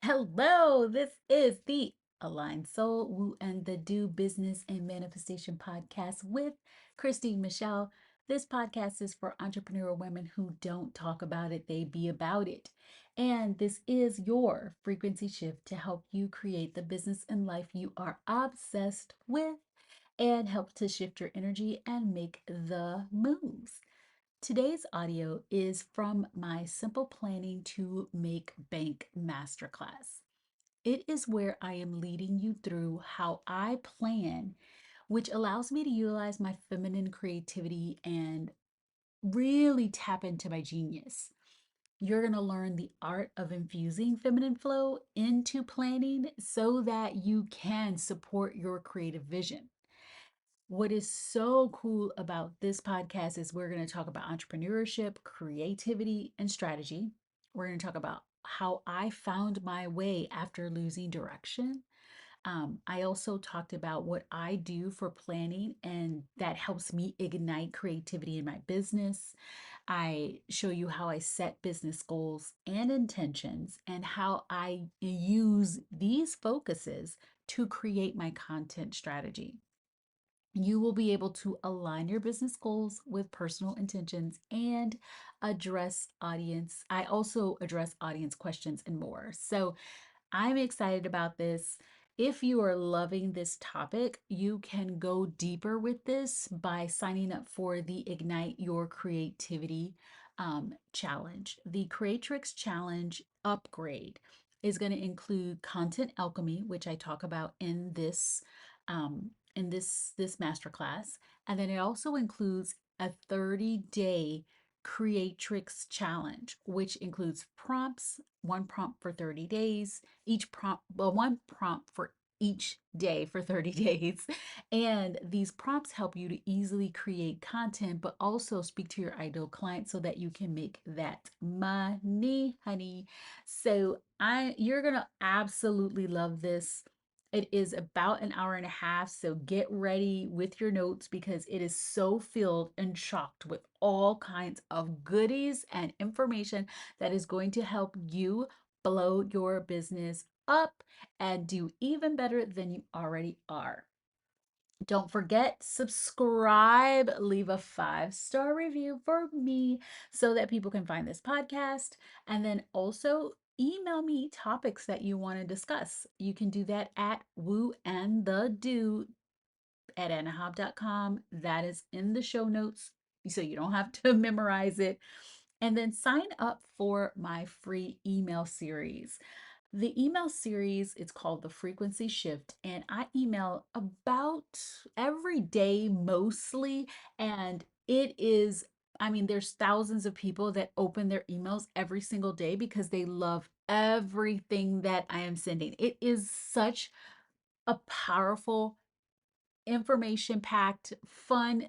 Hello, this is the Aligned Soul Woo and the Do Business and Manifestation podcast with Christine Michelle. This podcast is for entrepreneurial women who don't talk about it, they be about it. And this is your frequency shift to help you create the business and life you are obsessed with and help to shift your energy and make the moves. Today's audio is from my Simple Planning to Make Bank Masterclass. It is where I am leading you through how I plan, which allows me to utilize my feminine creativity and really tap into my genius. You're going to learn the art of infusing feminine flow into planning so that you can support your creative vision. What is so cool about this podcast is we're going to talk about entrepreneurship, creativity, and strategy. We're going to talk about how I found my way after losing direction. I also talked about what I do for planning, and that helps me ignite creativity in my business. I show you how I set business goals and intentions, and how I use these focuses to create my content strategy. You will be able to align your business goals with personal intentions and address audience. I also address audience questions and more. So I'm excited about this. If you are loving this topic, you can go deeper with this by signing up for the Ignite Your Creativity challenge. The Creatrix Challenge Upgrade is going to include Content Alchemy, which I talk about in this masterclass, and then it also includes a 30-day Creatrix challenge, which includes prompts, one prompt for 30 days, one prompt for each day for 30 days. And these prompts help you to easily create content, but also speak to your ideal client so that you can make that money, honey. So you're gonna absolutely love this. It is about an hour and a half, so get ready with your notes because it is so filled and chocked with all kinds of goodies and information that is going to help you blow your business up and do even better than you already are. Don't forget, subscribe, leave a 5-star review for me so that people can find this podcast. And then also email me topics that you want to discuss. You can do that at wooandthedo@anahob.com. That is in the show notes, so you don't have to memorize it. And then sign up for my free email series. The email series is called The Frequency Shift, and I email about every day mostly. And it is, I mean, there's thousands of people that open their emails every single day because they love everything that I am sending. It is such a powerful, information packed, fun,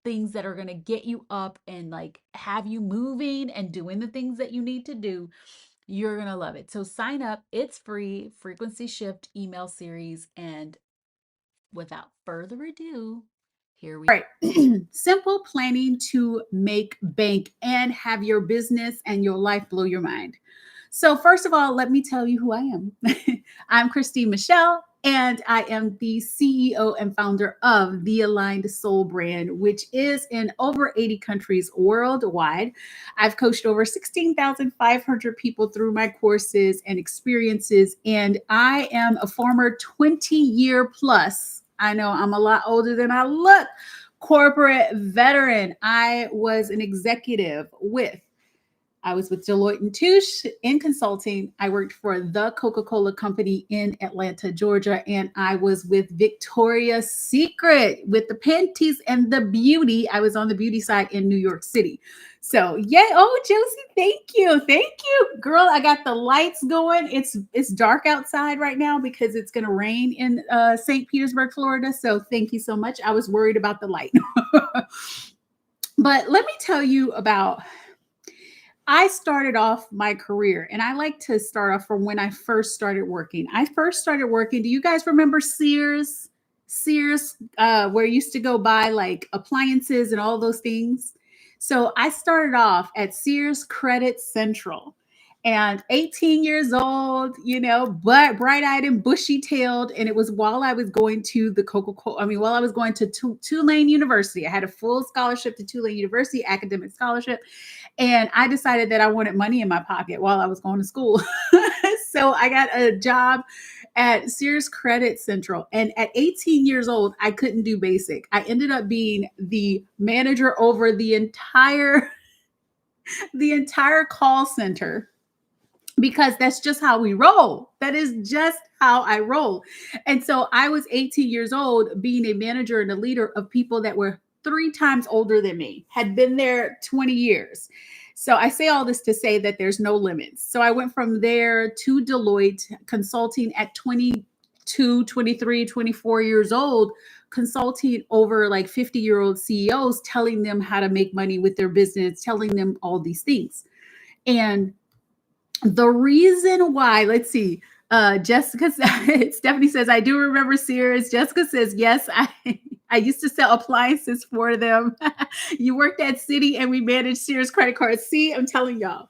things that are going to get you up and like have you moving and doing the things that you need to do. You're going to love it. So sign up. It's free. Frequency Shift email series. And without further ado, here we All right. Simple planning to make bank and have your business and your life blow your mind. So, first of all, let me tell you who I am. I'm Christine Michelle, and I am the CEO and founder of the Aligned Soul brand, which is in over 80 countries worldwide. I've coached over 16,500 people through my courses and experiences, and I am a former 20-year plus. I know I'm a lot older than I look. Corporate veteran. I was an executive with I was with Deloitte and Touche in consulting. I worked for the Coca-Cola company in Atlanta, Georgia, and I was with Victoria's Secret with the panties and the beauty. I was on the beauty side in New York City. So, yeah. Oh, Josie, thank you. Thank you. Girl, I got the lights going. It's dark outside right now because it's going to rain in St. Petersburg, Florida. So, thank you so much. I was worried about the light. But let me tell you about I started off my career, and I like to start off from when I first started working. I first started working. Do you guys remember Sears? Sears, where you used to go buy like appliances and all those things. So I started off at Sears Credit Central. And 18 years old, but bright-eyed and bushy-tailed. And it was while I was going to the Coca-Cola, while I was going to Tulane University. I had a full scholarship to Tulane University, academic scholarship. And I decided that I wanted money in my pocket while I was going to school. So I got a job at Sears Credit Central. And at 18 years old, I couldn't do basic. I ended up being the manager over the entire call center, because that's just how we roll. That is just how I roll. And so I was 18 years old, being a manager and a leader of people that were 3 times older than me, had been there 20 years. So I say all this to say that there's no limits. So I went from there to Deloitte consulting at 22, 23, 24 years old, consulting over like 50-year-old CEOs, telling them how to make money with their business, telling them all these things. And the reason why, let's see, Jessica, Stephanie says, I do remember Sears. Jessica says, yes, I used to sell appliances for them. You worked at Citi and we managed Sears credit cards. See, I'm telling y'all.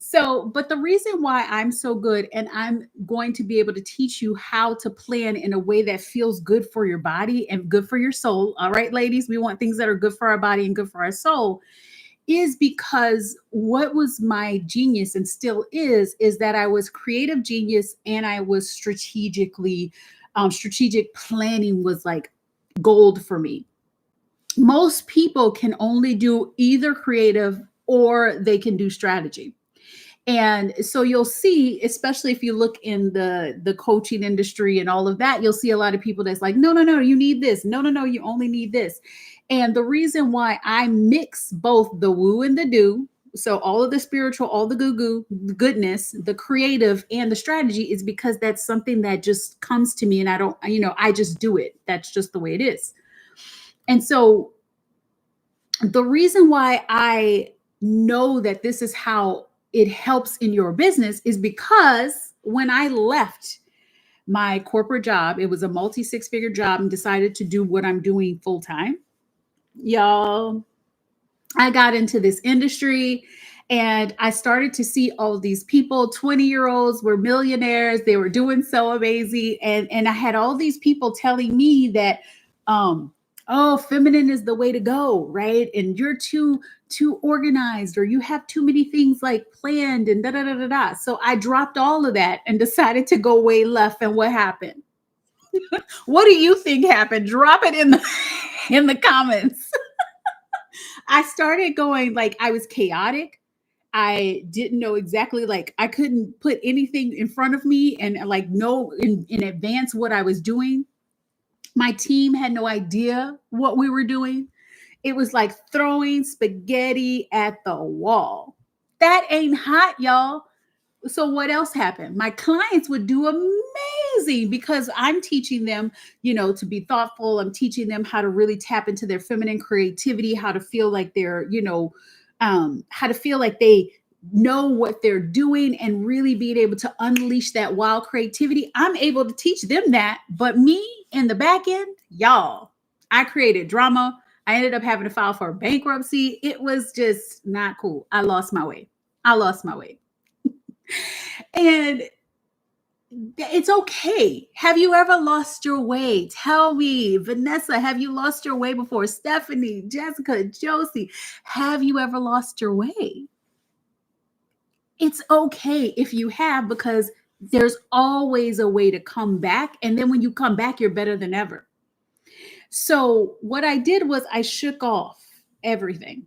So, but the reason why I'm so good, and I'm going to be able to teach you how to plan in a way that feels good for your body and good for your soul. All right, ladies, we want things that are good for our body and good for our soul, is because what was my genius and still is that I was creative genius, and I was strategic planning was like gold for me. Most people can only do either creative or they can do strategy. And so you'll see, especially if you look in the coaching industry and all of that, you'll see a lot of people that's like, no, you need this. No, you only need this. And the reason why I mix both the woo and the do, so all of the spiritual, all the goo goodness, the creative, and the strategy, is because that's something that just comes to me, and I just do it. That's just the way it is. And so the reason why I know that this is how it helps in your business is because when I left my corporate job, it was a multi-6-figure job, and decided to do what I'm doing full time. Y'all, I got into this industry and I started to see all these people, 20-year-olds were millionaires. They were doing so amazing. And I had all these people telling me that, oh, feminine is the way to go, right? And you're too organized, or you have too many things like planned and da da da da da. So I dropped all of that and decided to go way left. And what happened? What do you think happened? Drop it in the comments. I started going, like, I was chaotic. I didn't know exactly, like, I couldn't put anything in front of me and like know in advance what I was doing. My team had no idea what we were doing. It was like throwing spaghetti at the wall. That ain't hot, y'all. So what else happened? My clients would do amazing because I'm teaching them, to be thoughtful. I'm teaching them how to really tap into their feminine creativity, how to feel like they're, how to feel like they know what they're doing and really being able to unleash that wild creativity. I'm able to teach them that. But me in the back end, y'all, I created drama. I ended up having to file for bankruptcy. It was just not cool. I lost my way. And it's okay. Have you ever lost your way? Tell me. Vanessa, have you lost your way before? Stephanie, Jessica, Josie, have you ever lost your way? It's okay if you have, because there's always a way to come back. And then when you come back, you're better than ever. So what I did was I shook off everything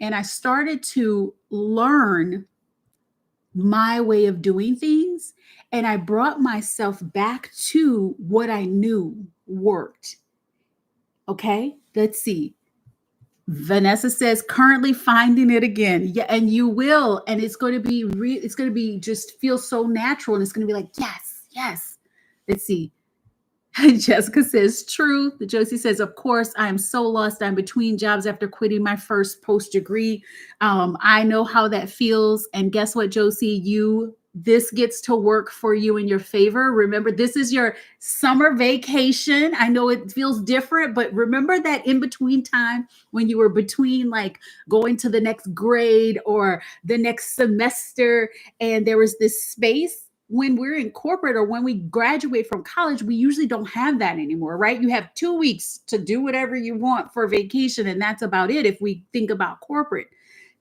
and I started to learn my way of doing things. And I brought myself back to what I knew worked. Okay, let's see. Vanessa says, currently finding it again. Yeah, and you will. And it's going to be it's going to be just feel so natural. And it's going to be like, yes. Let's see. Jessica says, truth. Josie says, of course, I'm so lost. I'm between jobs after quitting my first post degree. I know how that feels. And guess what, Josie? You this gets to work for you in your favor. Remember, this is your summer vacation. I know it feels different, but remember that in between time when you were between like going to the next grade or the next semester, and there was this space. When we're in corporate or when we graduate from college, we usually don't have that anymore, right? You have 2 weeks to do whatever you want for vacation, and that's about it if we think about corporate.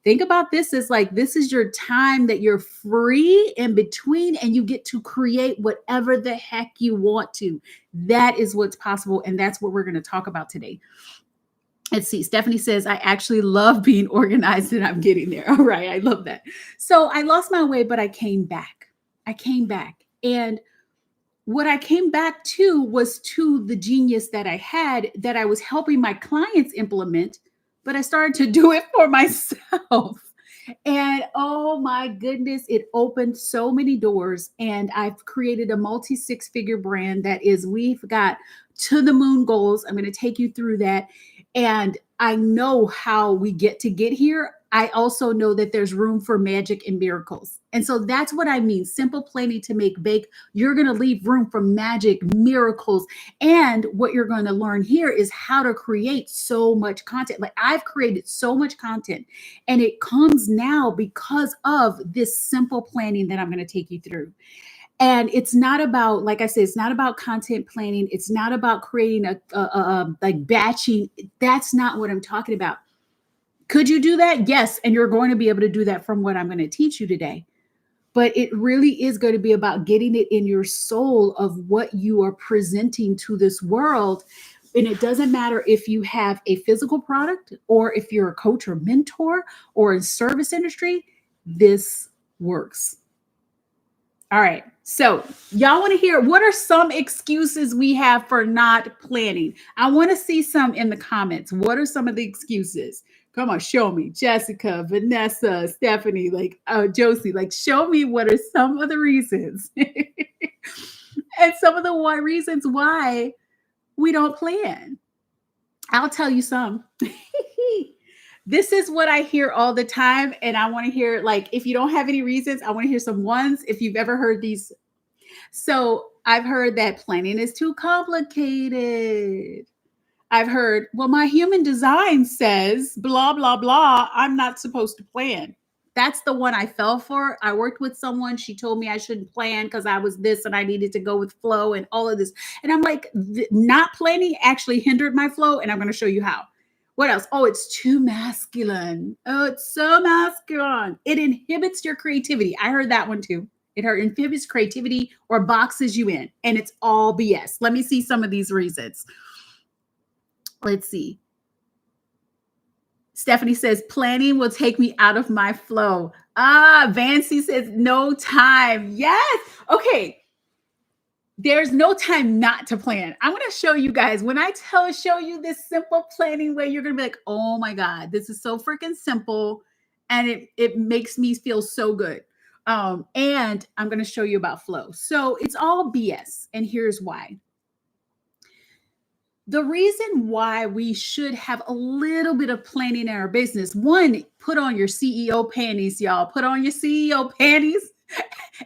Think about this as like this is your time that you're free in between and you get to create whatever the heck you want to. That is what's possible. And that's what we're going to talk about today. Let's see. Stephanie says, I actually love being organized and I'm getting there. All right. I love that. So I lost my way, but I came back. I came back. And what I came back to was to the genius that I had that I was helping my clients implement, but I started to do it for myself. And oh my goodness, it opened so many doors. And I've created a multi six-figure brand that is, we've got to the moon goals. I'm going to take you through that. And I know how we get to get here. I also know that there's room for magic and miracles. And so that's what I mean. Simple planning to make bake. You're going to leave room for magic, miracles. And what you're going to learn here is how to create so much content. Like I've created so much content and it comes now because of this simple planning that I'm going to take you through. And it's not about, like I said, it's not about content planning. It's not about creating a like batching. That's not what I'm talking about. Could you do that? Yes. And you're going to be able to do that from what I'm going to teach you today. But it really is going to be about getting it in your soul of what you are presenting to this world. And it doesn't matter if you have a physical product or if you're a coach or mentor or in service industry, this works. All right. So y'all want to hear what are some excuses we have for not planning? I want to see some in the comments. What are some of the excuses? Come on, show me. Jessica, Vanessa, Stephanie, like Josie, like show me what are some of the reasons and some of the reasons why we don't plan. I'll tell you some. This is what I hear all the time. And I want to hear, like, if you don't have any reasons, I want to hear some ones if you've ever heard these. So I've heard that planning is too complicated. I've heard, well, my human design says blah, blah, blah. I'm not supposed to plan. That's the one I fell for. I worked with someone. She told me I shouldn't plan because I was this and I needed to go with flow and all of this. And I'm like, not planning actually hindered my flow. And I'm going to show you how. What else? Oh, it's too masculine. Oh, it's so masculine. It inhibits your creativity. I heard that one too. It inhibits creativity or boxes you in. And it's all BS. Let me see some of these reasons. Let's see. Stephanie says, planning will take me out of my flow. Vancy says, no time. Yes. Okay. There's no time not to plan. I'm going to show you guys when I show you this simple planning way, you're going to be like, oh my God, this is so freaking simple. And it makes me feel so good. And I'm going to show you about flow. So it's all BS. And here's why. The reason why we should have a little bit of planning in our business, one, put on your CEO panties, y'all. Put on your CEO panties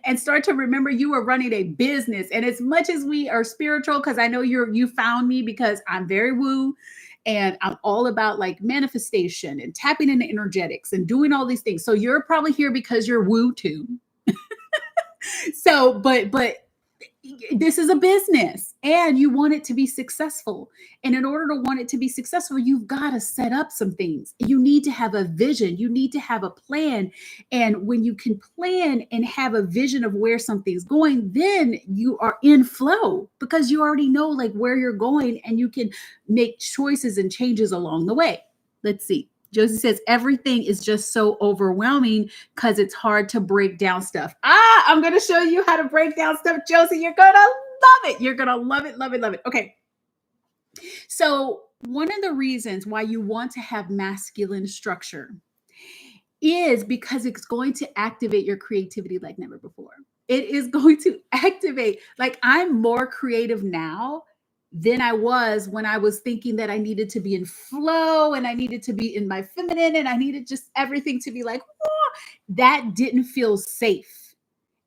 and start to remember you are running a business. And as much as we are spiritual, because I know you found me because I'm very woo and I'm all about like manifestation and tapping into energetics and doing all these things. So you're probably here because you're woo too. So, but this is a business and you want it to be successful. And in order to want it to be successful, you've got to set up some things. You need to have a vision. You need to have a plan. And when you can plan and have a vision of where something's going, then you are in flow because you already know like where you're going and you can make choices and changes along the way. Let's see. Josie says, everything is just so overwhelming because it's hard to break down stuff. I'm going to show you how to break down stuff, Josie. You're going to love it. You're going to love it, love it, love it. Okay. So one of the reasons why you want to have masculine structure is because it's going to activate your creativity like never before. It is going to activate, like I'm more creative now than I was when I was thinking that I needed to be in flow and I needed to be in my feminine and I needed just everything to be like, oh, that didn't feel safe.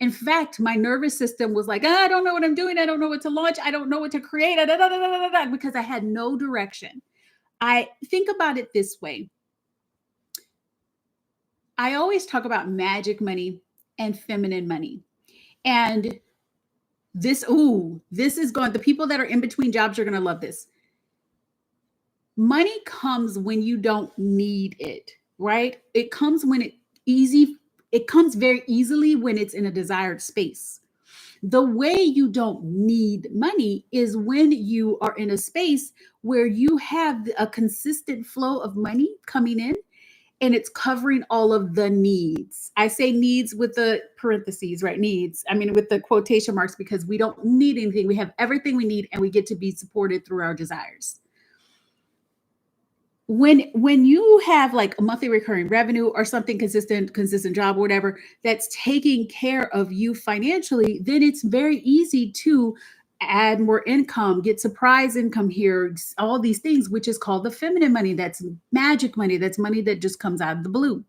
In fact, my nervous system was like, I don't know what I'm doing. I don't know what to launch. I don't know what to create, because I had no direction. I think about it this way. I always talk about magic money and feminine money. And this is going, the people that are in between jobs are going to love this. Money comes when you don't need it, right? It comes when it comes very easily when it's in a desired space. The way you don't need money is when you are in a space where you have a consistent flow of money coming in and it's covering all of the needs. I say needs with the parentheses, right? Needs. I mean, with the quotation marks, because we don't need anything. We have everything we need and we get to be supported through our desires. When you have like a monthly recurring revenue or something consistent job or whatever that's taking care of you financially, then it's very easy to add more income, get surprise income here, all these things, which is called the feminine money. That's magic money. That's money that just comes out of the blue.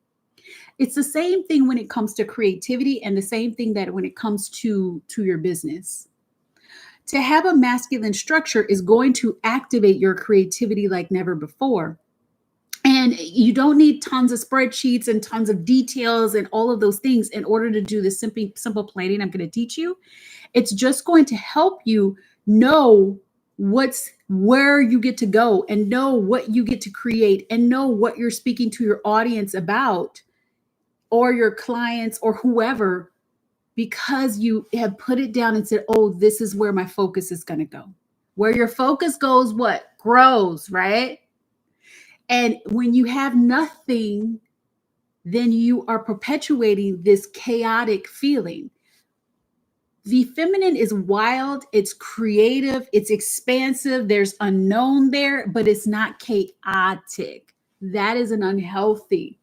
It's the same thing when it comes to creativity, and the same thing that when it comes to your business. To have a masculine structure is going to activate your creativity like never before. And you don't need tons of spreadsheets and tons of details and all of those things in order to do the simple planning I'm going to teach you. It's just going to help you know where you get to go, and know what you get to create, and know what you're speaking to your audience about, or your clients or whoever, because you have put it down and said, oh, this is where my focus is going to go. Where your focus goes, what grows, right? And when you have nothing, then you are perpetuating this chaotic feeling. The feminine is wild, it's creative, it's expansive, there's unknown there, but it's not chaotic. That is an unhealthy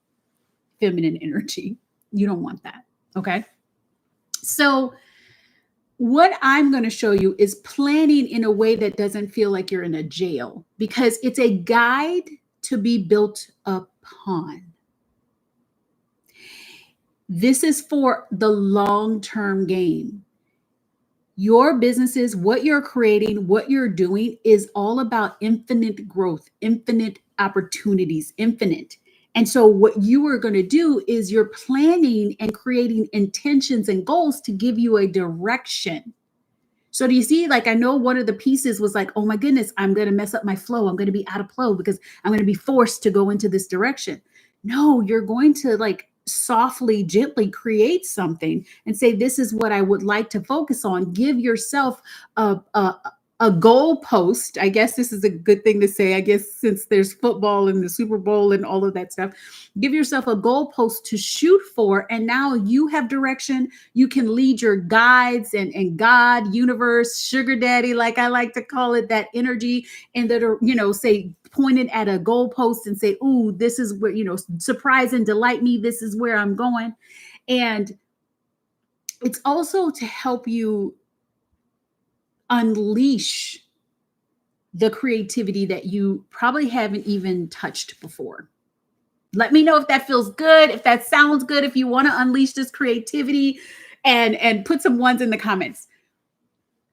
feminine energy. You don't want that. Okay. So, what I'm going to show you is planning in a way that doesn't feel like you're in a jail, because it's a guide to be built upon. This is for the long-term game. Your businesses, what you're creating, what you're doing is all about infinite growth, infinite opportunities, infinite. And so what you are going to do is you're planning and creating intentions and goals to give you a direction. So do you see, like, I know one of the pieces was like, oh my goodness, I'm going to mess up my flow. I'm going to be out of flow because I'm going to be forced to go into this direction. No, you're going to like softly, gently create something and say, this is what I would like to focus on. Give yourself a goal post. I guess this is a good thing to say, I guess, since there's football and the Super Bowl and all of that stuff. Give yourself a goal post to shoot for. And now you have direction. You can lead your guides and God, universe, sugar daddy, like I like to call it, that energy, and that are, say, pointed at a goal post and say, ooh, this is where, surprise and delight me. This is where I'm going. And it's also to help you unleash the creativity that you probably haven't even touched before. Let me know if that feels good, if that sounds good, if you want to unleash this creativity, and put some ones in the comments.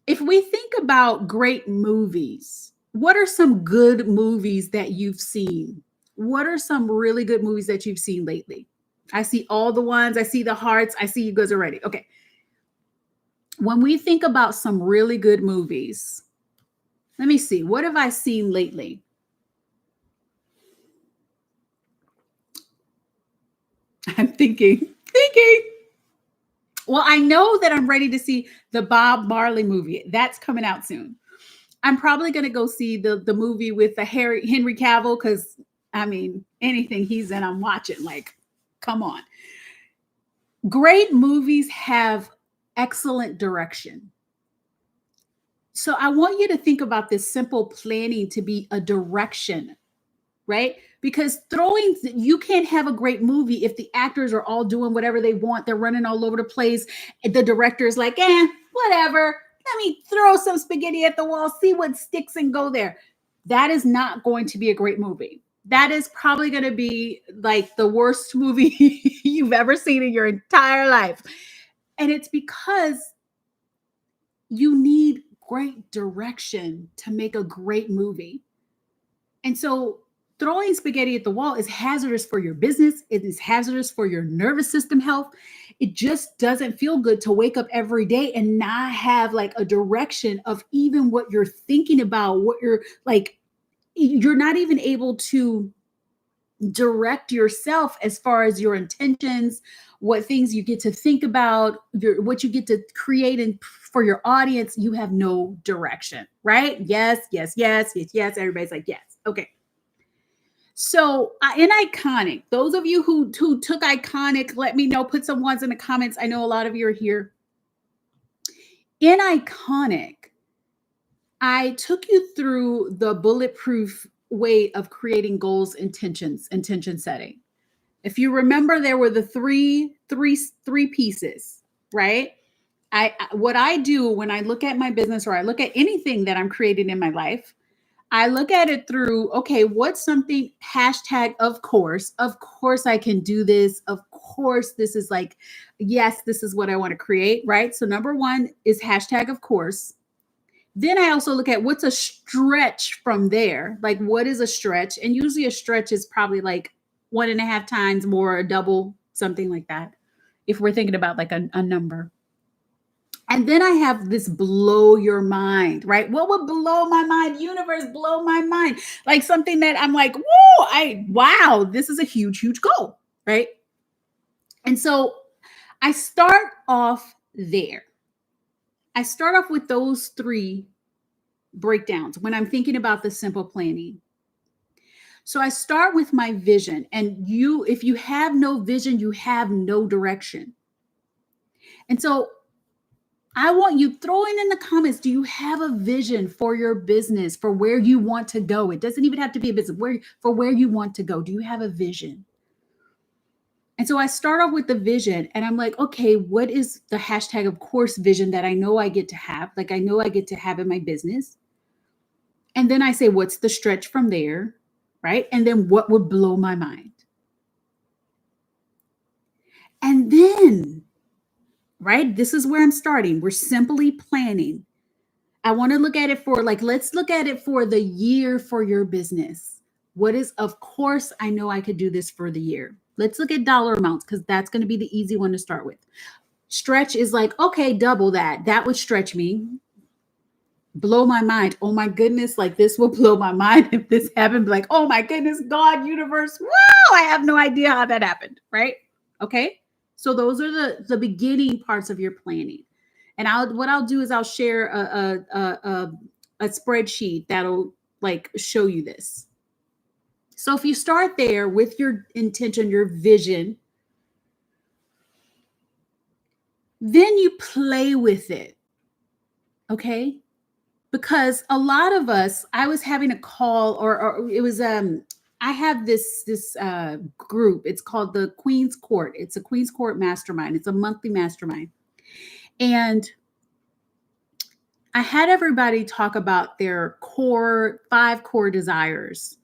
If we think about great movies, what are some good movies that you've seen? What are some really good movies that you've seen lately? I see all the ones. I see the hearts. I see you guys are ready. Okay. When we think about some really good movies, let me see. What have I seen lately? I'm thinking. Well, I know that I'm ready to see the Bob Marley movie. That's coming out soon. I'm probably going to go see the movie with the Henry Cavill, because, I mean, anything he's in, I'm watching. Like, come on. Great movies have excellent direction. So I want you to think about this simple planning to be a direction, right? Because you can't have a great movie if the actors are all doing whatever they want. They're running all over the place. The director is like, whatever. Let me throw some spaghetti at the wall, see what sticks and go there. That is not going to be a great movie. That is probably going to be like the worst movie you've ever seen in your entire life. And it's because you need great direction to make a great movie. And so throwing spaghetti at the wall is hazardous for your business. It is hazardous for your nervous system health. It just doesn't feel good to wake up every day and not have like a direction of even what you're thinking about, what you're like, you're not even able to direct yourself as far as your intentions, what things you get to think about, what you get to create and for your audience. You have no direction, right? Yes, yes, yes, yes, yes. Everybody's like, yes. Okay. So in Iconic, those of you who took Iconic, let me know, put some ones in the comments. I know a lot of you are here. In Iconic, I took you through the bulletproof way of creating goals, intentions, intention setting. If you remember, there were the three pieces, right? What I do when I look at my business or I look at anything that I'm creating in my life, I look at it through, okay, what's something hashtag of course I can do this. Of course, this is like, yes, this is what I want to create, right? So number one is hashtag of course. Then I also look at what's a stretch from there. Like, what is a stretch? And usually a stretch is probably like 1.5 times more, a double, something like that. If we're thinking about like a number. And then I have this blow your mind, right? What would blow my mind? Universe, blow my mind. Like something that I'm like, whoa, wow, this is a huge, huge goal, right? And so I start off there. I start off with those three breakdowns when I'm thinking about the simple planning. So I start with my vision. And if you have no vision, you have no direction. And so I want you throwing in the comments, do you have a vision for your business, for where you want to go? It doesn't even have to be a business, for where you want to go. Do you have a vision? And so I start off with the vision and I'm like, okay, what is the hashtag of course vision that I know I get to have? Like I know I get to have in my business. And then I say, what's the stretch from there? Right? And then what would blow my mind? And then, right, this is where I'm starting. We're simply planning. I want to look at it for let's look at it for the year for your business. What is, of course, I know I could do this for the year. Let's look at dollar amounts because that's going to be the easy one to start with. Stretch is like, okay, double that. That would stretch me. Blow my mind. Oh my goodness, like this will blow my mind if this happened. Like, oh my goodness, God, universe, wow, I have no idea how that happened, right? Okay, so those are the beginning parts of your planning. And what I'll do is I'll share a spreadsheet that'll like show you this. So if you start there with your intention, your vision, then you play with it, okay? Because a lot of us, I was having a call or it was I have this group. It's called the Queen's Court. It's a Queen's Court mastermind. It's a monthly mastermind. And I had everybody talk about their 5 core desires.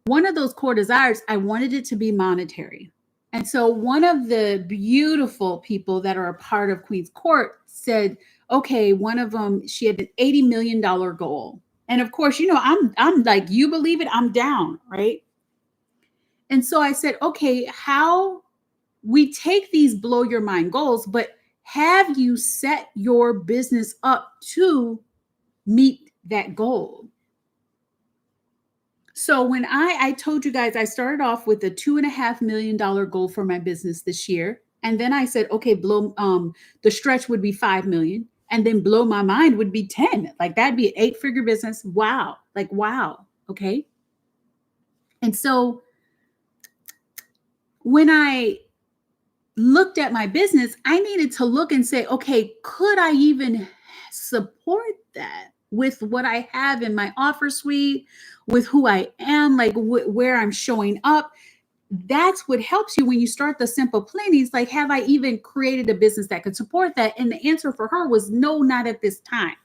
One of those core desires, I wanted it to be monetary. And so one of the beautiful people that are a part of Queen's Court said, okay, one of them, she had an $80 million goal. And of course, I'm like, you believe it, I'm down, right? And so I said, okay, how we take these blow your mind goals, but have you set your business up to meet that goal? So when I told you guys, I started off with a $2.5 million goal for my business this year. And then I said, okay, the stretch would be 5 million. And then blow my mind would be 10. Like that'd be an 8-figure business. Wow. Like, wow. Okay. And so when I looked at my business, I needed to look and say, okay, could I even support that with what I have in my offer suite, with who I am, like where I'm showing up? That's what helps you when you start the simple planning. Like, have I even created a business that could support that? And the answer for her was no, not at this time.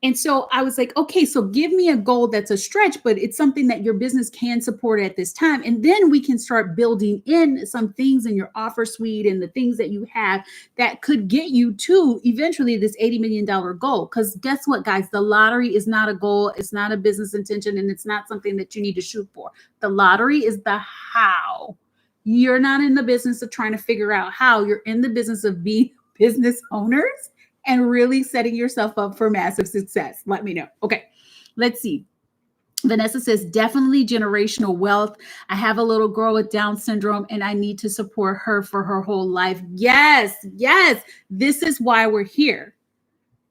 And so I was like, okay, so give me a goal that's a stretch, but it's something that your business can support at this time. And then we can start building in some things in your offer suite and the things that you have that could get you to eventually this $80 million goal. Because guess what, guys? The lottery is not a goal, it's not a business intention, and it's not something that you need to shoot for. The lottery is the how. You're not in the business of trying to figure out how, you're in the business of being business owners and really setting yourself up for massive success. Let me know. Okay, let's see. Vanessa says, definitely generational wealth. I have a little girl with Down syndrome and I need to support her for her whole life. Yes, yes. This is why we're here.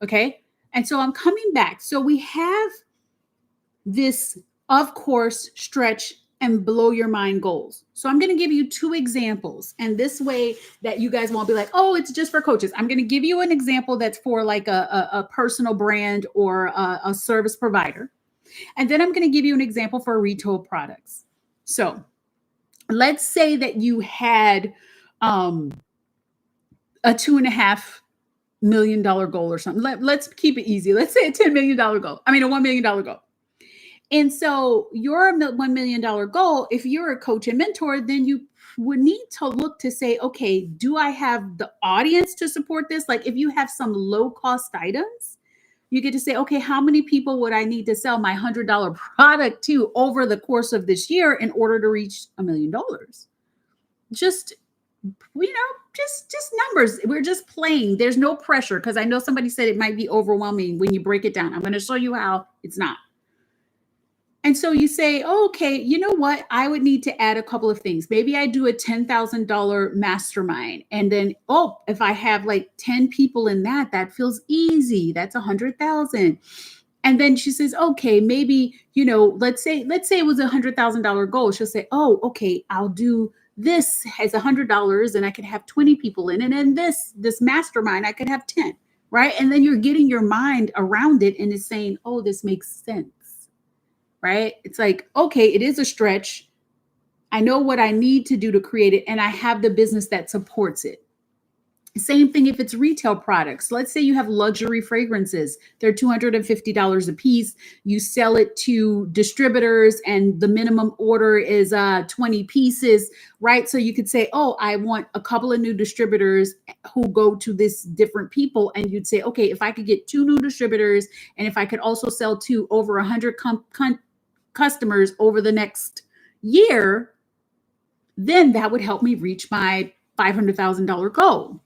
Okay. And so I'm coming back. So we have this, of course, stretch and blow your mind goals. So I'm going to give you two examples. And this way that you guys won't be like, oh, it's just for coaches. I'm going to give you an example that's for like a personal brand or a service provider. And then I'm going to give you an example for retail products. So let's say that you had a $2.5 million goal or something. Let's keep it easy. Let's say a $10 million goal. I mean, a $1 million goal. And so your $1 million goal, if you're a coach and mentor, then you would need to look to say, okay, do I have the audience to support this? Like if you have some low cost items, you get to say, okay, how many people would I need to sell my $100 product to over the course of this year in order to reach $1 million? Just, just numbers. We're just playing. There's no pressure because I know somebody said it might be overwhelming when you break it down. I'm going to show you how it's not. And so you say, oh, okay, you know what? I would need to add a couple of things. Maybe I do a $10,000 mastermind. And then, oh, if I have like 10 people in that, that feels easy. That's 100,000. And then she says, okay, maybe, let's say it was $100,000 goal. She'll say, oh, okay, I'll do this as $100 and I could have 20 people in it. And this mastermind, I could have 10, right? And then you're getting your mind around it and it's saying, oh, this makes sense. Right? It's like, okay, it is a stretch. I know what I need to do to create it, and I have the business that supports it. Same thing if it's retail products. Let's say you have luxury fragrances. They're $250 a piece. You sell it to distributors and the minimum order is 20 pieces, right? So you could say, oh, I want a couple of new distributors who go to this different people. And you'd say, okay, if I could get 2 new distributors and if I could also sell to over 100 customers over the next year, then that would help me reach my $500,000 goal.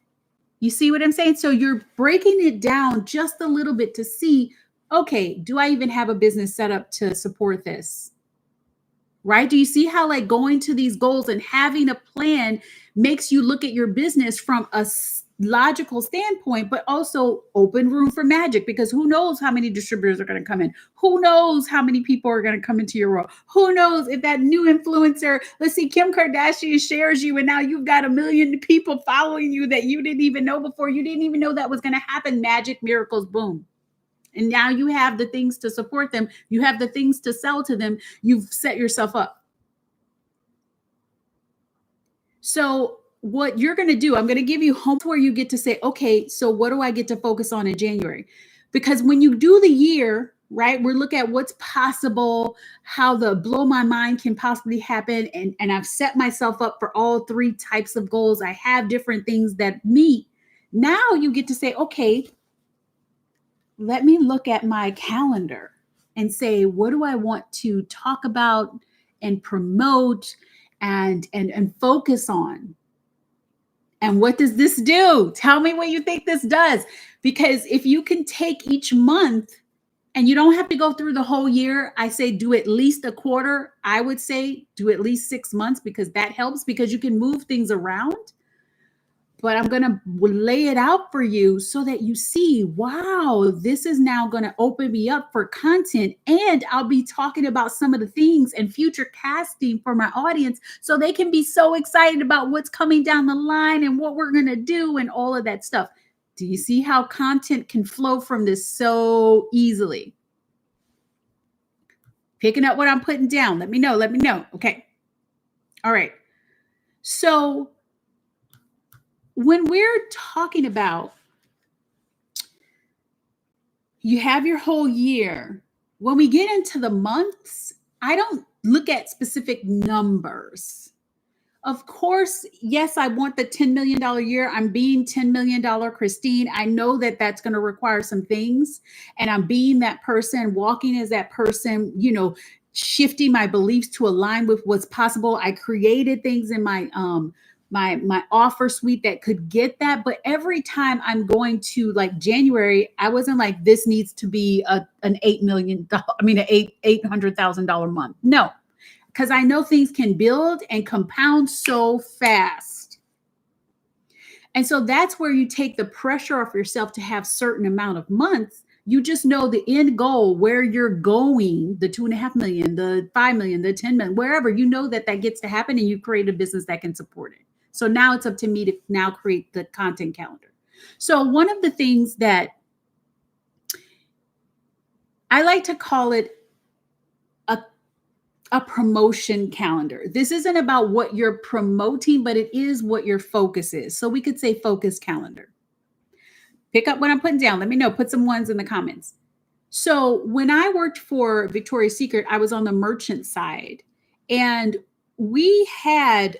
You see what I'm saying? So you're breaking it down just a little bit to see, okay, do I even have a business set up to support this? Right? Do you see how like going to these goals and having a plan makes you look at your business from a logical standpoint, but also open room for magic, because who knows how many distributors are going to come in? Who knows how many people are going to come into your role? Who knows if that new influencer, let's see, Kim Kardashian shares you and now you've got 1 million people following you that you didn't even know before. You didn't even know that was going to happen. Magic, miracles, boom. And now you have the things to support them. You have the things to sell to them. You've set yourself up. So what you're going to do, I'm going to give you homework where you get to say, okay, so what do I get to focus on in January? Because when you do the year, right, we're looking at what's possible, how the blow my mind can possibly happen. And I've set myself up for all 3 types of goals. I have different things that meet. Now you get to say, okay, let me look at my calendar and say, what do I want to talk about and promote and focus on? And what does this do? Tell me what you think this does. Because if you can take each month, and you don't have to go through the whole year, I say do at least a quarter. I would say do at least 6 months, because that helps, because you can move things around. But I'm going to lay it out for you so that you see, wow, this is now going to open me up for content. And I'll be talking about some of the things and future casting for my audience so they can be so excited about what's coming down the line and what we're going to do and all of that stuff. Do you see how content can flow from this so easily? Picking up what I'm putting down. Let me know. Let me know. Okay. All right. So when we're talking about, You have your whole year. When we get into the months, I don't look at specific numbers. Of course, yes, I want the $10 million year. I'm being $10 million Christine. I know that that's going to require some things. And I'm being that person, walking as that person, shifting my beliefs to align with what's possible. I created things in my offer suite that could get that. But every time I'm going to like January, I wasn't like, this needs to be an $8 million, an $800,000 month. No, because I know things can build and compound so fast. And so that's where you take the pressure off yourself to have certain amount of months. You just know the end goal, where you're going, the 2.5 million, the 5 million, the 10 million, wherever, you know that gets to happen, and you create a business that can support it. So now it's up to me to now create the content calendar. So one of the things that I like to call it a promotion calendar. This isn't about what you're promoting, but it is what your focus is. So we could say focus calendar. Pick up what I'm putting down. Let me know. Put some ones in the comments. So when I worked for Victoria's Secret, I was on the merchant side, and we had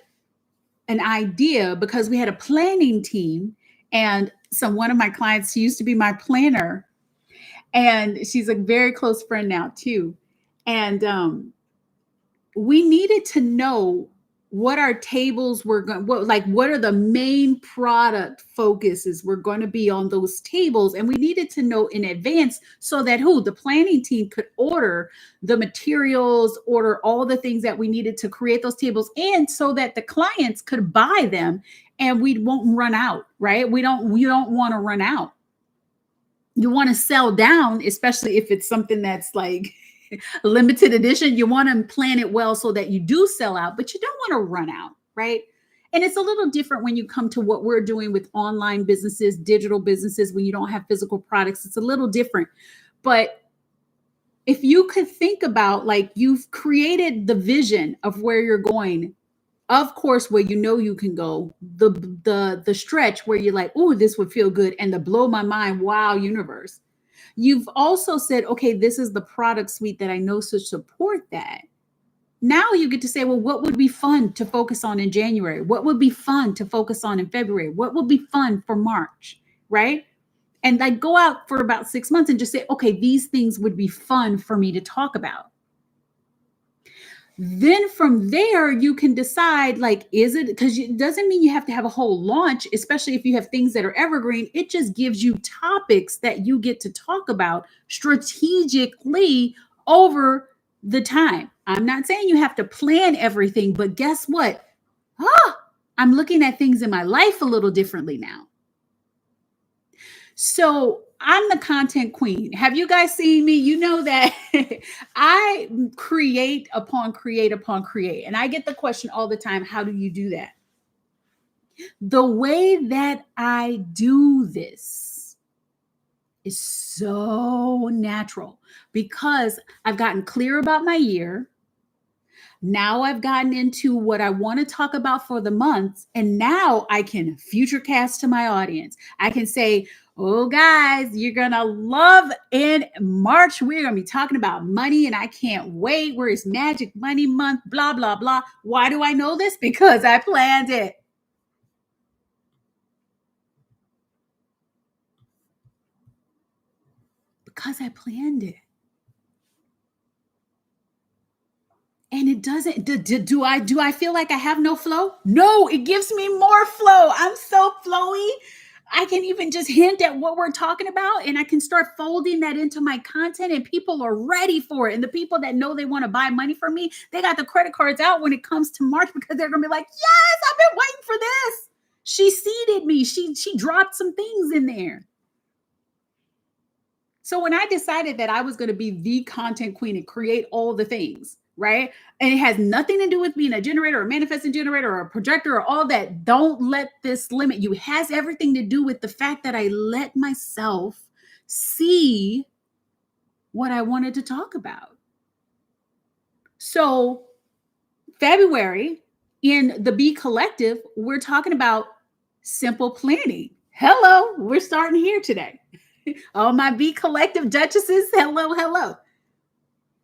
an idea because we had a planning team, and one of my clients, she used to be my planner, and she's a very close friend now too. And we needed to know what our tables were going, what are the main product focuses were going to be on those tables. And we needed to know in advance so that the planning team could order the materials, order all the things that we needed to create those tables, and so that the clients could buy them and we won't run out, right? You don't want to run out. You want to sell down, especially if it's something that's like limited edition. You want to plan it well so that you do sell out, but you don't want to run out, right? And it's a little different when you come to what we're doing with online businesses, digital businesses, when you don't have physical products. It's a little different. But if you could think about, like, you've created the vision of where you're going, of course, where you can go, the stretch where you're like, oh, this would feel good, and the blow my mind, wow, universe. You've also said, okay, this is the product suite that I know should support that. Now you get to say, well, what would be fun to focus on in January? What would be fun to focus on in February? What would be fun for March, right? And like go out for about 6 months and just say, okay, these things would be fun for me to talk about. Then from there, you can decide, like, is it, because it doesn't mean you have to have a whole launch, especially if you have things that are evergreen. It just gives you topics that you get to talk about strategically over the time. I'm not saying you have to plan everything, but guess what? I'm looking at things in my life a little differently now. So I'm the content queen. Have you guys seen me? You know that I create upon create upon create. And I get the question all the time, how do you do that? The way that I do this is so natural because I've gotten clear about my year. Now I've gotten into what I want to talk about for the months. And now I can futurecast to my audience. I can say, oh, guys, you're going to love in March. We're going to be talking about money, and I can't wait. Where is Magic Money Month? Blah, blah, blah. Why do I know this? Because I planned it. Because I planned it. And it doesn't, do I feel like I have no flow? No, it gives me more flow. I'm so flowy. I can even just hint at what we're talking about, and I can start folding that into my content, and people are ready for it. And the people that know they want to buy money from me, they got the credit cards out when it comes to March, because they're going to be like, yes, I've been waiting for this. She seeded me. She dropped some things in there. So when I decided that I was going to be the content queen and create all the things, right? And it has nothing to do with being a generator or a manifesting generator or a projector or all that. Don't let this limit you. It has everything to do with the fact that I let myself see what I wanted to talk about. So February in the Be Collective, we're talking about simple planning. Hello, we're starting here today. All my Be Collective Duchesses, hello, hello.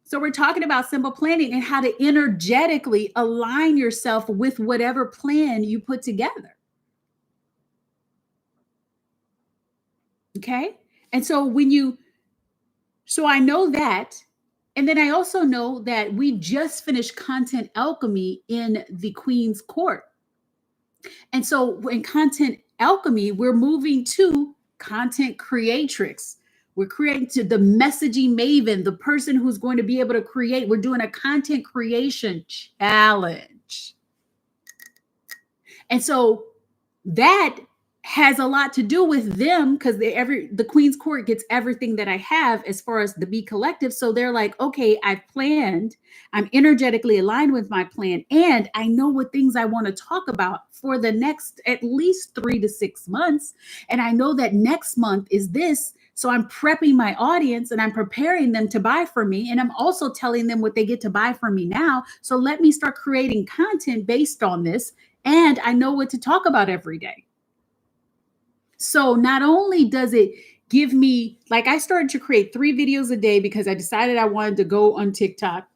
So we're talking about simple planning and how to energetically align yourself with whatever plan you put together. Okay? And so I know that. And then I also know that we just finished Content Alchemy in the Queen's Court. And so in Content Alchemy, we're moving to Content Creatrix. We're creating to the messaging maven, the person who's going to be able to create. We're doing a content creation challenge. And so that has a lot to do with them because the Queen's Court gets everything that I have as far as the Be Collective. So they're like, okay, I've planned, I'm energetically aligned with my plan, and I know what things I want to talk about for the next at least 3 to 6 months. And I know that next month is this. So I'm prepping my audience and I'm preparing them to buy from me. And I'm also telling them what they get to buy from me now. So let me start creating content based on this. And I know what to talk about every day. So not only does it give me, like I started to create 3 videos a day because I decided I wanted to go on TikTok.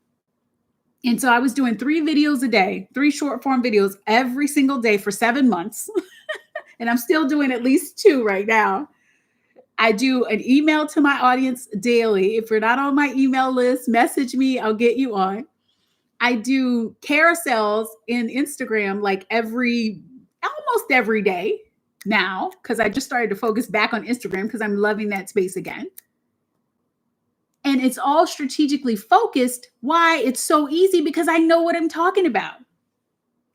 And so I was doing 3 videos a day, 3 short form videos every single day for 7 months. And I'm still doing at least 2 right now. I do an email to my audience daily. If you're not on my email list, message me, I'll get you on. I do carousels in Instagram like almost every day now, because I just started to focus back on Instagram because I'm loving that space again. And it's all strategically focused. Why? It's so easy because I know what I'm talking about.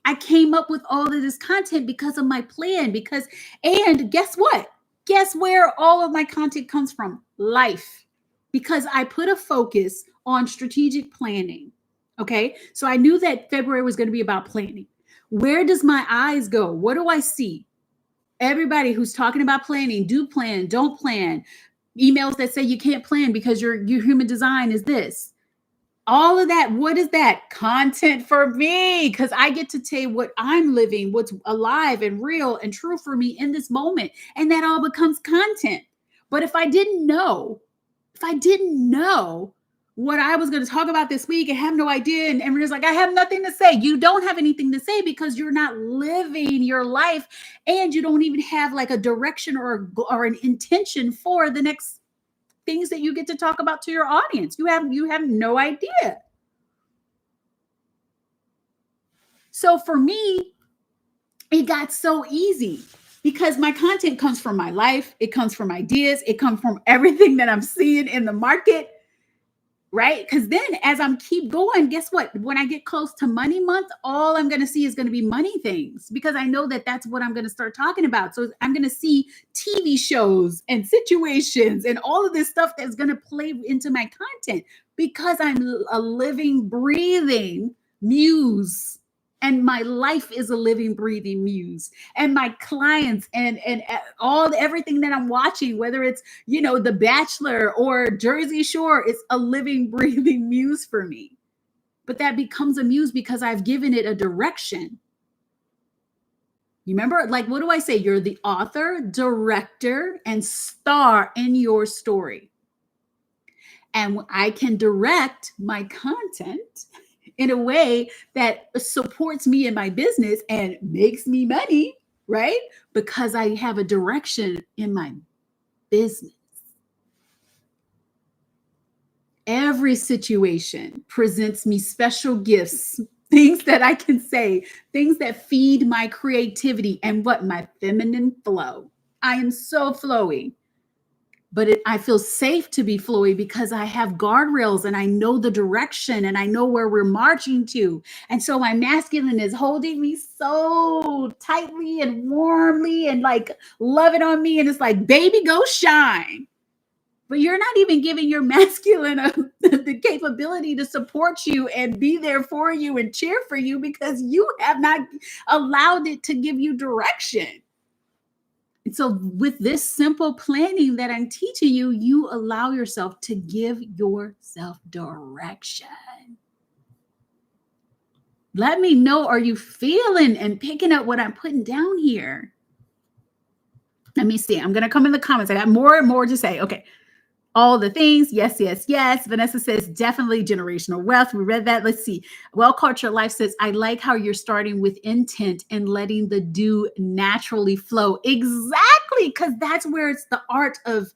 I came up with all of this content because of my plan. And guess what? Guess where all of my content comes from? Life. Because I put a focus on strategic planning. Okay. So I knew that February was going to be about planning. Where does my eyes go? What do I see? Everybody who's talking about planning, do plan, don't plan. Emails that say you can't plan because your human design is this. All of that. What is that? Content for me, because I get to tell you what I'm living, what's alive and real and true for me in this moment. And that all becomes content. But if I didn't know what I was going to talk about this week and have no idea, and everyone's like, I have nothing to say. You don't have anything to say because you're not living your life, and you don't even have like a direction or an intention for the next things that you get to talk about to your audience. You have no idea. So for me, it got so easy because my content comes from my life. It comes from ideas. It comes from everything that I'm seeing in the market, right? Because then as I'm keep going, guess what? When I get close to money month, all I'm going to see is going to be money things because I know that that's what I'm going to start talking about. So I'm going to see TV shows and situations and all of this stuff that's going to play into my content because I'm a living, breathing muse. And my life is a living, breathing muse. And my clients and everything that I'm watching, whether it's, The Bachelor or Jersey Shore, it's a living, breathing muse for me. But that becomes a muse because I've given it a direction. You remember, like, what do I say? You're the author, director, and star in your story. And I can direct my content in a way that supports me in my business and makes me money, right? Because I have a direction in my business. Every situation presents me special gifts, things that I can say, things that feed my creativity and my feminine flow. I am so flowy. But I feel safe to be flowy because I have guardrails and I know the direction and I know where we're marching to. And so my masculine is holding me so tightly and warmly and like loving on me. And it's like, baby, go shine. But you're not even giving your masculine the capability to support you and be there for you and cheer for you because you have not allowed it to give you direction. And so with this simple planning that I'm teaching you, you allow yourself to give yourself direction. Let me know, are you feeling and picking up what I'm putting down here? Let me see. I'm going to come in the comments. I got more and more to say. Okay. All the things. Yes, yes, yes. Vanessa says definitely generational wealth. We read that. Let's see. Well Culture Life says, I like how you're starting with intent and letting the do naturally flow. Exactly. Because that's where it's the art of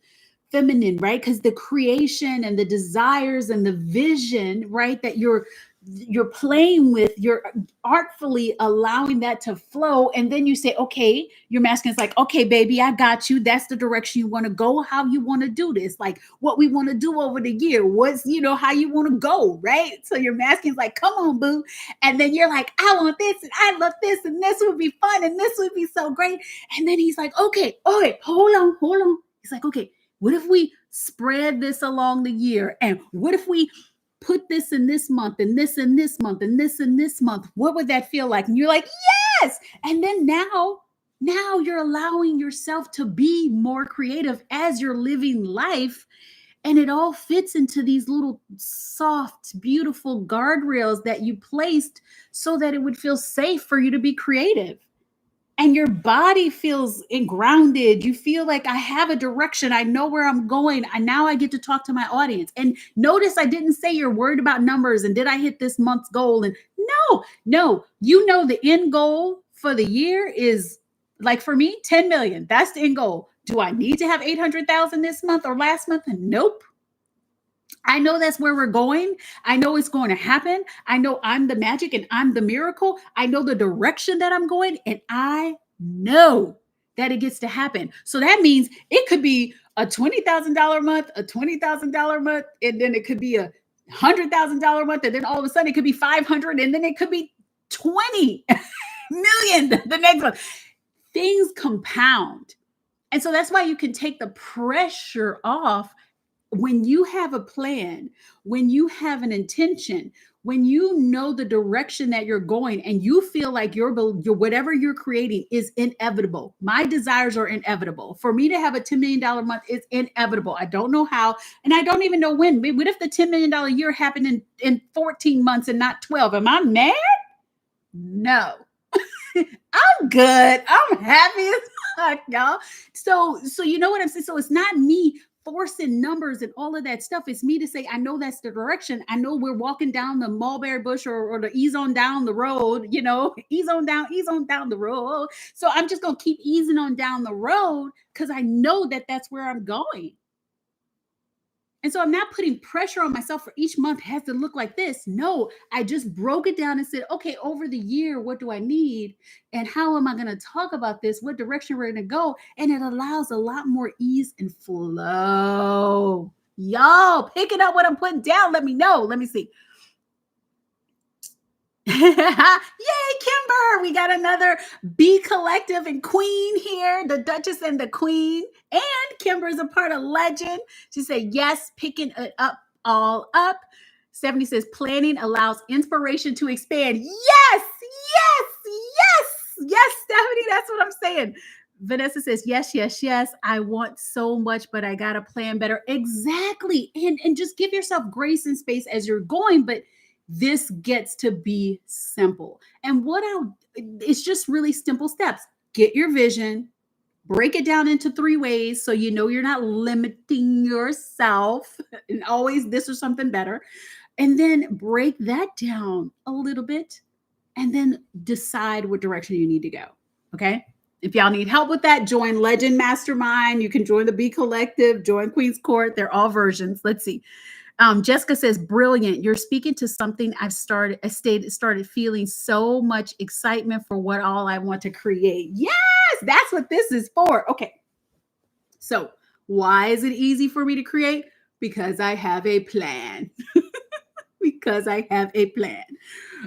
feminine, right? Because the creation and the desires and the vision, right, that you're playing with, you're artfully allowing that to flow. And then you say, okay, your masculine is like, okay, baby, I got you. That's the direction you want to go, how you want to do this, like what we want to do over the year, what's, how you want to go, right? So your masculine's like, come on, boo. And then you're like, I want this and I love this and this would be fun and this would be so great. And then he's like, okay, all right, hold on. He's like, okay, what if we spread this along the year? And what if we put this in this month and this in this month and this in this month? What would that feel like? And you're like, yes. And then now you're allowing yourself to be more creative as you're living life. And it all fits into these little soft, beautiful guardrails that you placed so that it would feel safe for you to be creative. And your body feels grounded. You feel like I have a direction. I know where I'm going. And now I get to talk to my audience. And notice I didn't say you're worried about numbers and did I hit this month's goal? And no, the end goal for the year is, like for me, 10 million. That's the end goal. Do I need to have 800,000 this month or last month? Nope. I know that's where we're going. I know it's going to happen. I know I'm the magic and I'm the miracle. I know the direction that I'm going, and I know that it gets to happen. So that means it could be a $20,000 month, a $20,000 month, and then it could be a $100,000 month, and then all of a sudden it could be 500, and then it could be 20 million the next month. Things compound. And so that's why you can take the pressure off when you have a plan, when you have an intention, when you know the direction that you're going and you feel like your whatever you're creating is inevitable. My desires are inevitable. For me to have a $10 million month is inevitable. I don't know how, and I don't even know when. What if the $10 million year happened in 14 months and not 12? Am I mad? No. I'm good. I'm happy as fuck, y'all. So you know what I'm saying? So it's not me forcing numbers and all of that stuff. It's me to say, I know that's the direction. I know we're walking down the mulberry bush or the ease on down the road, ease on down the road. So I'm just going to keep easing on down the road because I know that that's where I'm going. And so I'm not putting pressure on myself for each month has to look like this. No, I just broke it down and said, okay, over the year, what do I need? And how am I going to talk about this? What direction we're going to go? And it allows a lot more ease and flow. Y'all picking up what I'm putting down. Let me know. Let me see. Yay, Kimber. We got another B Collective and Queen here, the Duchess and the Queen. And Kimber is a part of Legend. She said, yes, picking it up all up. Stephanie says, planning allows inspiration to expand. Yes, Stephanie, that's what I'm saying. Vanessa says, yes. I want so much, but I got to plan better. Exactly. And just give yourself grace and space as you're going. But this gets to be simple. And it's just really simple steps. Get your vision, break it down into 3 ways so you know you're not limiting yourself and always this or something better. And then break that down a little bit and then decide what direction you need to go. Okay. If y'all need help with that, join Legend Mastermind. You can join the B Collective, join Queen's Court. They're all versions. Let's see. Jessica says, brilliant. You're speaking to something I started feeling so much excitement for what all I want to create. Yes, that's what this is for. Okay. So why is it easy for me to create? Because I have a plan.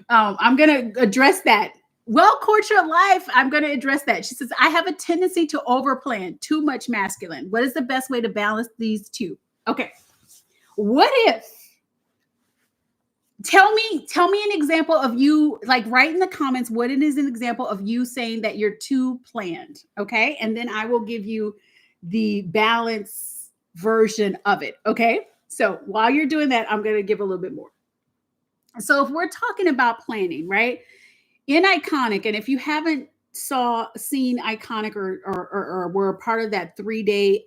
I'm going to address that. Well, Culture Life, I'm going to address that. She says, I have a tendency to overplan, too much masculine. What is the best way to balance these two? Okay. What if, tell me an example of you, like write in the comments what it is an example of you saying that you're too planned. Okay. And then I will give you the balance version of it. Okay. So while you're doing that, I'm going to give a little bit more. So if we're talking about planning, right? In Iconic, and if you haven't seen Iconic, or were a part of that 3-day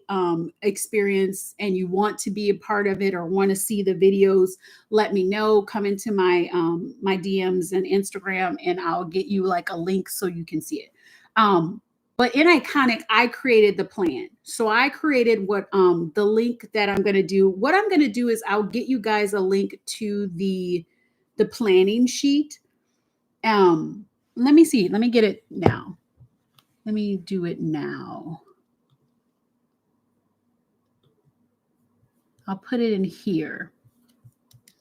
experience, and you want to be a part of it or want to see the videos, let me know. Come into my DMs and Instagram, and I'll get you like a link so you can see it. But in Iconic, I created the plan. So I created what the link that I'm going to do. What I'm going to do is I'll get you guys a link to the planning sheet. Let me see. Let me get it now. Let me do it now. I'll put it in here.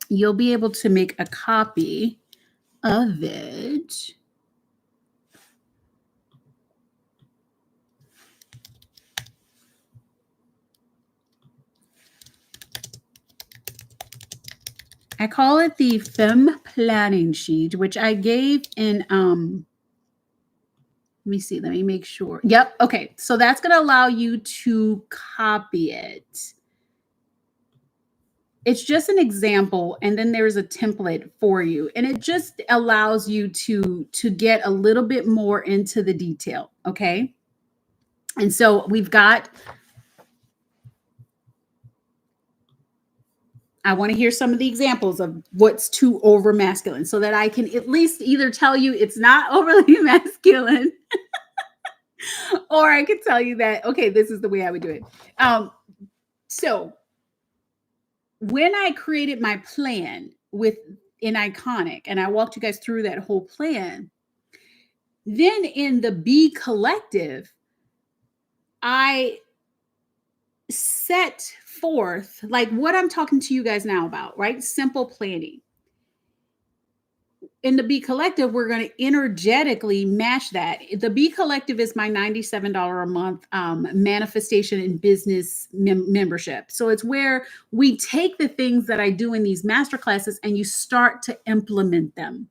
You'll be able to make a copy of it. I call it the Femme Planning Sheet, which I gave in let me see, let me make sure. Yep. Okay. So that's going to allow you to copy it. It's just an example, and then there's a template for you, and it just allows you to get a little bit more into the detail. Okay. And so we've got, I want to hear some of the examples of what's too over masculine so that I can at least either tell you it's not overly masculine or I can tell you that, okay, this is the way I would do it. So when I created my plan in Iconic, and I walked you guys through that whole plan, then in the Be Collective, I set forth like what I'm talking to you guys now about, right? Simple planning. In the Be Collective, we're going to energetically match that. The Be Collective is my $97 a month manifestation and business membership. So it's where we take the things that I do in these masterclasses and you start to implement them.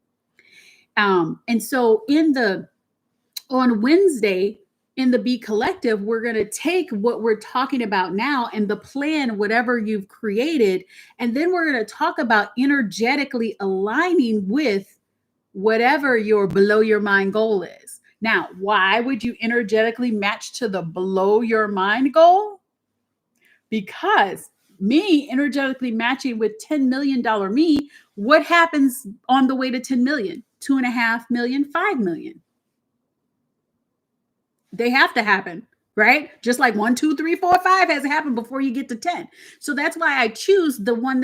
And so on Wednesday, in the Be Collective, we're going to take what we're talking about now and the plan, whatever you've created, and then we're going to talk about energetically aligning with whatever your below your mind goal is. Now, why would you energetically match to the below your mind goal? Because me energetically matching with $10 million me, what happens on the way to 10 million? 2.5 million, 5 million. They have to happen, right? Just like 1, 2, 3, 4, 5 has to happen before you get to 10. So that's why I choose the one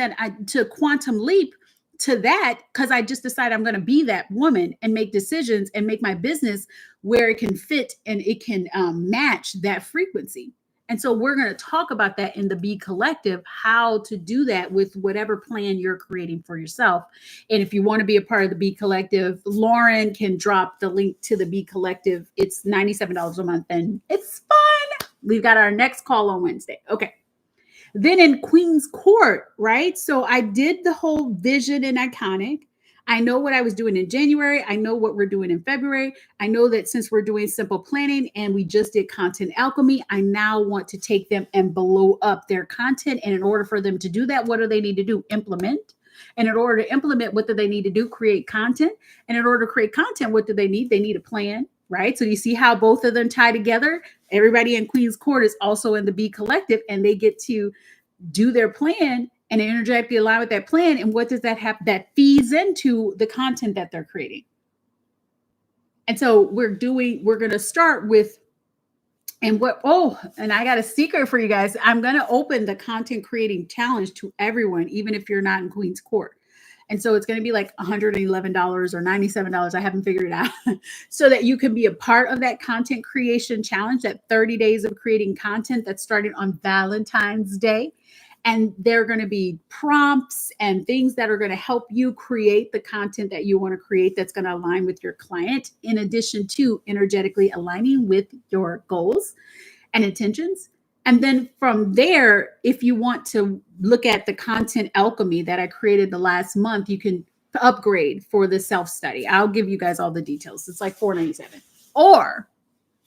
to quantum leap to that, because I just decided I'm going to be that woman and make decisions and make my business where it can fit and it can match that frequency. And so we're going to talk about that in the Be Collective, how to do that with whatever plan you're creating for yourself. And if you want to be a part of the Be Collective, Lauren can drop the link to the Be Collective. It's $97 a month and it's fun. We've got our next call on Wednesday. Okay. Then in Queen's Court, right? So I did the whole vision in Iconic. I know what I was doing in January. I know what we're doing in February. I know that since we're doing simple planning and we just did Content Alchemy, I now want to take them and blow up their content. And in order for them to do that, what do they need to do? Implement. And in order to implement, what do they need to do? Create content. And in order to create content, what do they need? They need a plan, right? So you see how both of them tie together? Everybody in Queen's Court is also in the Be Collective, and they get to do their plan and energetically align with that plan. And what does that have? That feeds into the content that they're creating. And so we're going to start with, and I got a secret for you guys. I'm going to open the content creating challenge to everyone, even if you're not in Queen's Court. And so it's going to be like $111 or $97. I haven't figured it out. So that you can be a part of that content creation challenge, that 30 days of creating content that's starting on Valentine's Day. And there are going to be prompts and things that are going to help you create the content that you want to create that's going to align with your client, in addition to energetically aligning with your goals and intentions. And then from there, if you want to look at the Content Alchemy that I created the last month, you can upgrade for the self-study. I'll give you guys all the details. It's like $497. Or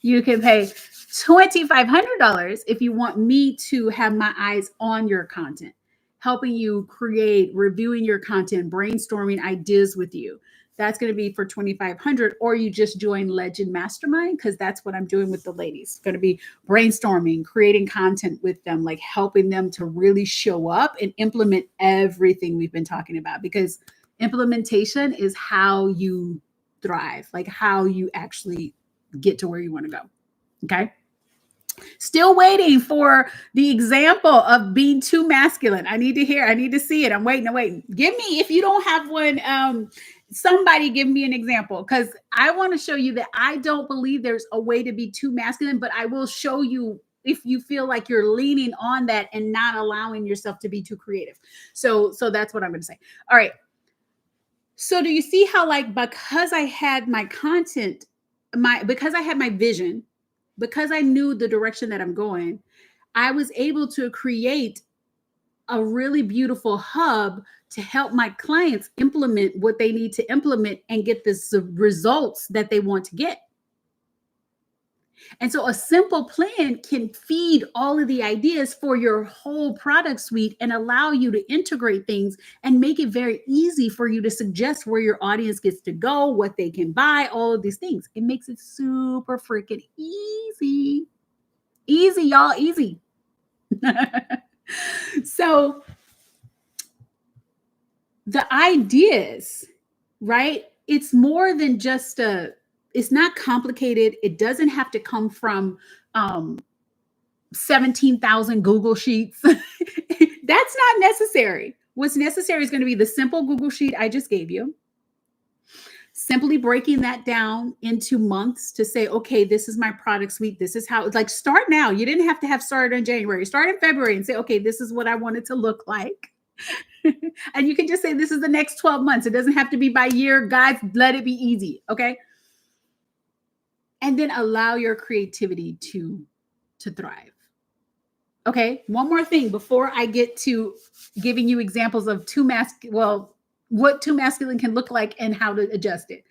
you can pay $2,500 if you want me to have my eyes on your content, helping you create, reviewing your content, brainstorming ideas with you. That's going to be for 2,500. Or you just join Legend Mastermind, because that's what I'm doing with the ladies. It's going to be brainstorming, creating content with them, like helping them to really show up and implement everything we've been talking about, because implementation is how you thrive, like how you actually get to where you want to go. Okay. Still waiting for the example of being too masculine. I need to hear, I need to see it. I'm waiting. Give me, if you don't have one, somebody give me an example, because I want to show you that I don't believe there's a way to be too masculine, but I will show you if you feel like you're leaning on that and not allowing yourself to be too creative. So that's what I'm going to say. All right. So do you see how, like, because I had my content, because I had my vision, because I knew the direction that I'm going, I was able to create a really beautiful hub to help my clients implement what they need to implement and get the results that they want to get. And so a simple plan can feed all of the ideas for your whole product suite and allow you to integrate things and make it very easy for you to suggest where your audience gets to go, what they can buy, all of these things. It makes it super freaking easy. Easy, y'all, easy. So the ideas, right? It's more than just it's not complicated. It doesn't have to come from 17,000 Google Sheets. That's not necessary. What's necessary is going to be the simple Google Sheet I just gave you. Simply breaking that down into months to say, okay, this is my product suite. This is how it's like, start now. You didn't have to have started in January. Start in February and say, okay, this is what I want it to look like. And you can just say, this is the next 12 months. It doesn't have to be by year. Guys, let it be easy. Okay. And then allow your creativity to thrive. Okay. One more thing before I get to giving you examples of what too masculine can look like and how to adjust it.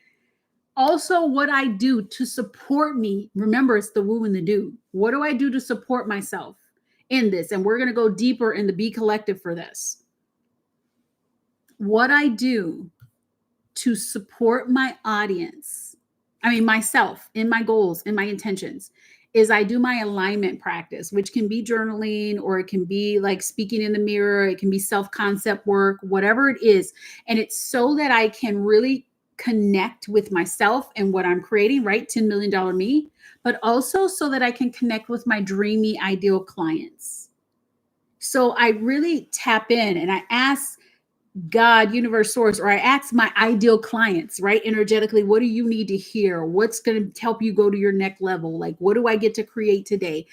Also, what I do to support me. Remember, it's the woo and the do. What do I do to support myself in this? And we're going to go deeper in the Be Collective for this. What I do to support my audience, myself, in my goals, in my intentions, is I do my alignment practice, which can be journaling, or it can be like speaking in the mirror. It can be self-concept work, whatever it is. And it's so that I can really connect with myself and what I'm creating, right? $10 million me, but also so that I can connect with my dreamy, ideal clients. So I really tap in and I ask God, universe, source, or I ask my ideal clients, right? Energetically, what do you need to hear? What's going to help you go to your next level? Like, what do I get to create today?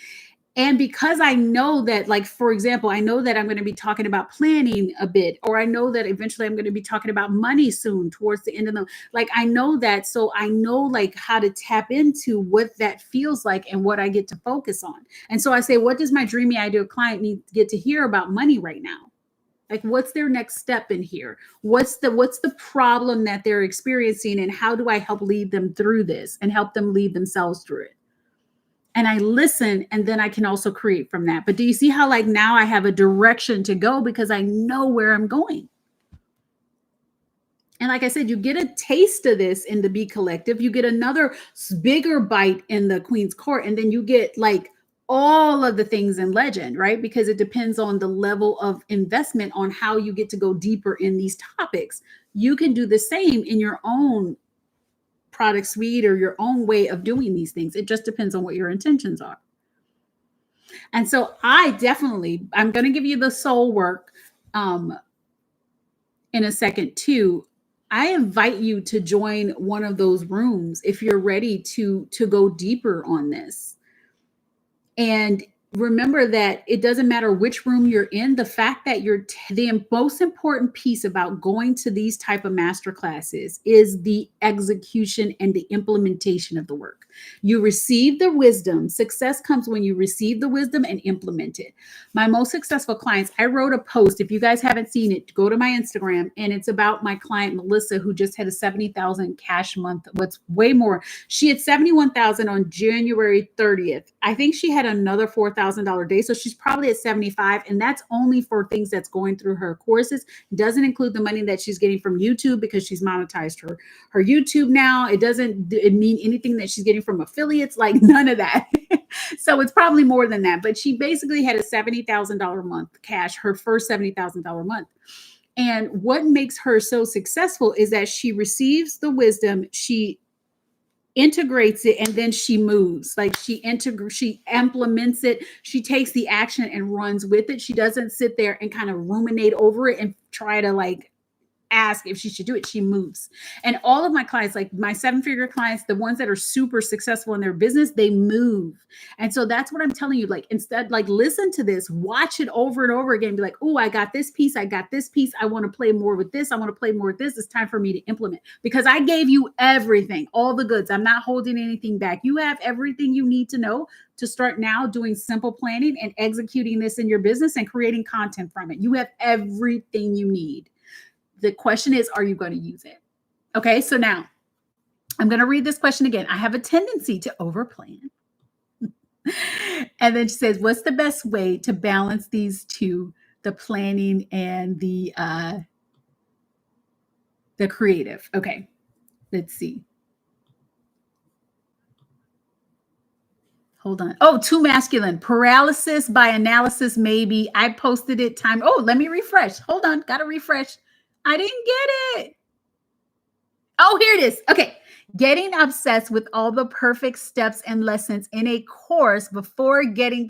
And because I know that, like, for example, I know that I'm going to be talking about planning a bit, or I know that eventually I'm going to be talking about money soon towards the end of the, like, I know that. So I know like how to tap into what that feels like and what I get to focus on. And so I say, what does my dreamy ideal client need to get to hear about money right now? Like, what's their next step in here? What's the problem that they're experiencing, and how do I help lead them through this and help them lead themselves through it? And I listen, and then I can also create from that. But do you see how, like, now I have a direction to go because I know where I'm going? And like I said, you get a taste of this in the Be Collective. You get another bigger bite in the Queen's Court, and then you get like all of the things in Legend, right? Because it depends on the level of investment on how you get to go deeper in these topics. You can do the same in your own product suite or your own way of doing these things. It just depends on what your intentions are. And so I'm going to give you the soul work in a second too. I invite you to join one of those rooms if you're ready to go deeper on this. And remember that it doesn't matter which room you're in. The fact that the most important piece about going to these type of master classes is the execution and the implementation of the work. You receive the wisdom. Success comes when you receive the wisdom and implement it. My most successful clients, I wrote a post. If you guys haven't seen it, go to my Instagram, and it's about my client Melissa, who just had a 70,000 cash month. What's way more? She had 71,000 on January 30th. I think she had another $4,000 day, so she's probably at 75, and that's only for things that's going through her courses. Doesn't include the money that she's getting from YouTube because she's monetized her YouTube now. It doesn't mean anything that she's getting from affiliates, like none of that. So it's probably more than that. But she basically had a $70,000 month cash, her first $70,000 month. And what makes her so successful is that she receives the wisdom, she integrates it, and then she moves. Like she implements it, she takes the action and runs with it. She doesn't sit there and kind of ruminate over it and try to like ask if she should do it. She moves. And all of my clients, like my 7-figure clients, the ones that are super successful in their business, they move. And so that's what I'm telling you. Like, instead, like, listen to this, watch it over and over again. Be like, oh, I got this piece. I got this piece. I want to play more with this. I want to play more with this. It's time for me to implement, because I gave you everything, all the goods. I'm not holding anything back. You have everything you need to know to start now doing simple planning and executing this in your business and creating content from it. You have everything you need. The question is, are you going to use it? Okay, so now I'm going to read this question again. I have a tendency to overplan. And then she says, what's the best way to balance these two, the planning and the creative? Okay, let's see. Hold on. Oh, too masculine. Paralysis by analysis, maybe. I posted it time. Oh, let me refresh. Hold on. Got to refresh. I didn't get it. Oh, here it is. Okay. Getting obsessed with all the perfect steps and lessons in a course before getting